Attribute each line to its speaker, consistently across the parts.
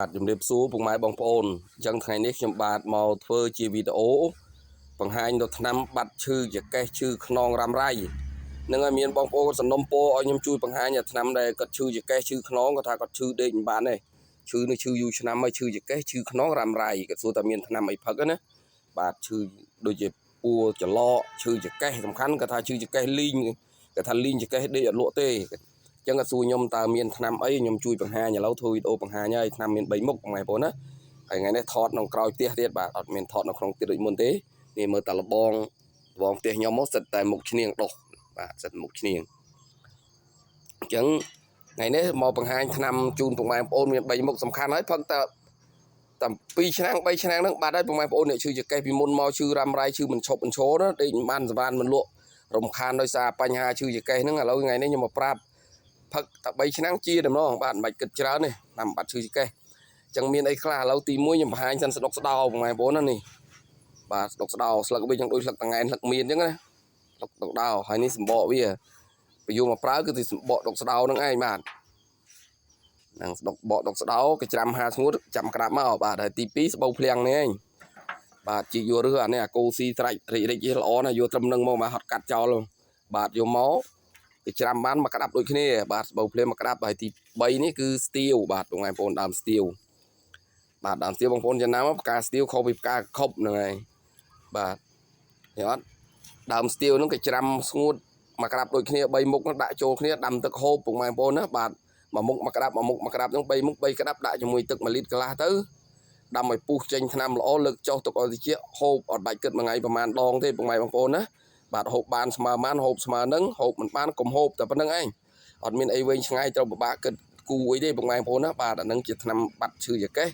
Speaker 1: ជំរាបសួរពុកម៉ែបងប្អូនអញ្ចឹងថ្ងៃនេះខ្ញុំបាទមកធ្វើជាវីដេអូបង្ហាញទៅថ្នាំបាត់ឈឺចកេះឈឺខ្នងរ៉ាំរ៉ៃនឹងឲ្យមានបងប្អូនសំណុំពរឲ្យខ្ញុំជួយបង្ហាញថ្នាំដែលគាត់ឈឺចកេះឈឺខ្នងគាត់ថាគាត់ឈឺដេកមិនបានទេឈឺនេះឈឺយូរឆ្នាំហើយឈឺចកេះឈឺខ្នងរ៉ាំរ៉ៃគាត់សួរថាមានថ្នាំអីផឹកណាបាទឈឺដូចជាពួរច្រឡកឈឺចកេះសំខាន់គាត់ថាឈឺចកេះលីងគាត់ថាលីងចកេះដេកអត់លក់ទេចឹងគាត់សួរខ្ញុំតើមានថ្នាំអីខ្ញុំជួយបង្ហាញឥឡូវធ្វើវីដេអូបង្ហាញហើយថ្នាំមាន3មុខបងប្អូនណាហើយថ្ងៃនេះថតក្នុងក្រោយផ្ទះទៀតបាទអត់មានថតនៅក្នុងផ្ទះដូចមុនទេនេះមើលតាលបងផ្ទះខ្ញុំមកសិតតែមុខឈ្នៀងដុសបាទសិតមុខឈ្នៀងអញ្ចឹងថ្ងៃនេះមកបង្ហាញថ្នាំជូនបងប្អូនមាន3មុខសំខាន់ហើយផឹកតែ2ឆ្នាំ3ឆ្នាំហ្នឹងបាត់ហើយបងប្អូនអ្នកឈឺចកេះពីមុនមកឈឺរ៉ាំរ៉ៃឈឺមិនឈប់មិនឈរណាដេកមិនបានសម្រានមិនលក់រំខានដោយសារបញ្ហាឈឺចកេះហ្នឹងឥឡូវថ្ងៃនេះខ្ញុំមកប្រាប់ផឹកតែ3ឆ្នាំជាតែម្ដងបាទមិនបាច់គិតច្រើនទេតាមបាត់ឈឺចកេះអញ្ចឹងមានអីខ្លះឥឡូវទី1ខ្ញុំបង្ហាញសិនស្ដុកស្ដោបងប្អូនណានេះបាទស្ដុកស្ដោស្លឹកវាចឹងដូចស្លឹកតង្កែនស្លឹកមៀនចឹងណាស្លឹកដុកដោហើយនេះសម្បកវាបើយកមកប្រើគឺទីសម្បកដុកស្ដោហ្នឹងឯងបាទហ្នឹងស្ដុកបកដុកស្ដោគេច្រាំហាស្ងួតចាំក្តាប់មកបាទហើយទី2ស្បូវភ្លៀងនេះឯងបាទជីយករើអានេះអាកូស៊ីត្រាច់រិចល្អណាស់យកត្រឹមនឹងមកហត់កាត់ចោលបាទយកមកគេច្រាំបានមកក្តាប់ដូចគ្នាបាទស្បូវភ្លៀងមកក្តាប់ហើយទី3នេះគឺស្ទៀវបាទបងប្អូនដើមស្ទៀវបាទដើមស្ទៀវបងប្អូនចំណាំផ្កាស្ទៀវខុសពីផ្កាខុបហ្នឹងហើយបាទនេះអត់ដើមស្ទៀវហ្នឹងគេច្រាំស្ងួតមកក្តាប់ដូចគ្នា3មុខដាក់ចូលគ្នាដាំទឹកហូបបងប្អូនណាបាទមួយមុខមកក្តាប់មួយមុខមកក្តាប់ហ្នឹង3មុខ3ក្តាប់ដាក់ជាមួយទឹក1លីត្រកន្លះទៅដាំឲ្យពុះចេញថ្នាំល្អលើកចុះទុកឲ្យត្រជាក់ហូបអត់បាច់គិតមួយថ្ងៃប្រហែលដងទេបងប្អូនណាបាទហូបបានស្មើបានហូបស្មើនឹងហូបមិនបានកុំហូបតែប៉ុណ្្នឹងឯងអត់មានអីវែងឆ្ងាយត្រូវពិបាកគិតគូអីទេបងប្អូនណាបាទអានឹងជាថ្នាំបាត់ឈឺចកេះ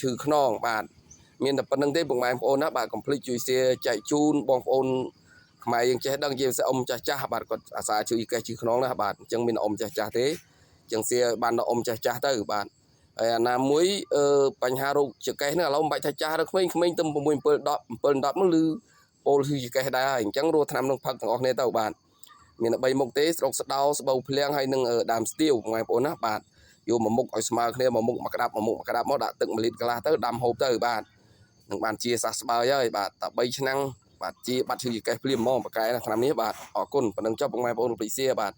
Speaker 1: ឈឺខ្នងបាទមានតែប៉ុណ្្នឹងទេបងប្អូនណាបាទកុំភ្លេចជួយ share ចែកជូនបងប្អូនខ្មែរយើងចេះដឹងជាពិសេសអ៊ំចាស់ចាស់បាទគាត់អាសាឈឺចកេះឈឺខ្នងណាបាទអញ្ចឹងមានអ៊ំចាស់ចាស់ទេអញ្ចឹង share បានដល់អ៊ំចាស់ចាស់ទៅបាទហើយអាណាមួយបញ្ហារោគចកេះហ្នឹងឥឡូវមិនបាច់ថាចាស់ឬក្មេងៗទៅ6 7 10 7 10នោះឬពោលឈឺចកេះដែរហើយអញ្ចឹងរស់ថ្នាំនឹងផឹកទាំងអស់គ្នាទៅបាទមាន3មុខទេស្រុកស្ដោស្បូវភ្លៀងហើយនឹងដើមស្ទៀវបងប្អូនណាបាទយកមួយមុខឲ្យស្មើគ្នាមួយមុខមកក្តាប់មួយមុខមកក្តាប់មកដាក់ទឹក1លីត្រកន្លះទៅដាំហូបទៅបាទនឹងបានជាសះស្បើយហើយបាទតែ3ឆ្នាំបាទជាបាត់ឈឺចកេះភ្លាមហ្មងបកកែថ្នាំនេះបាទអរគុណប៉ុណ្្នឹងចុះបងប្អូនលោកព្រីសៀបាទ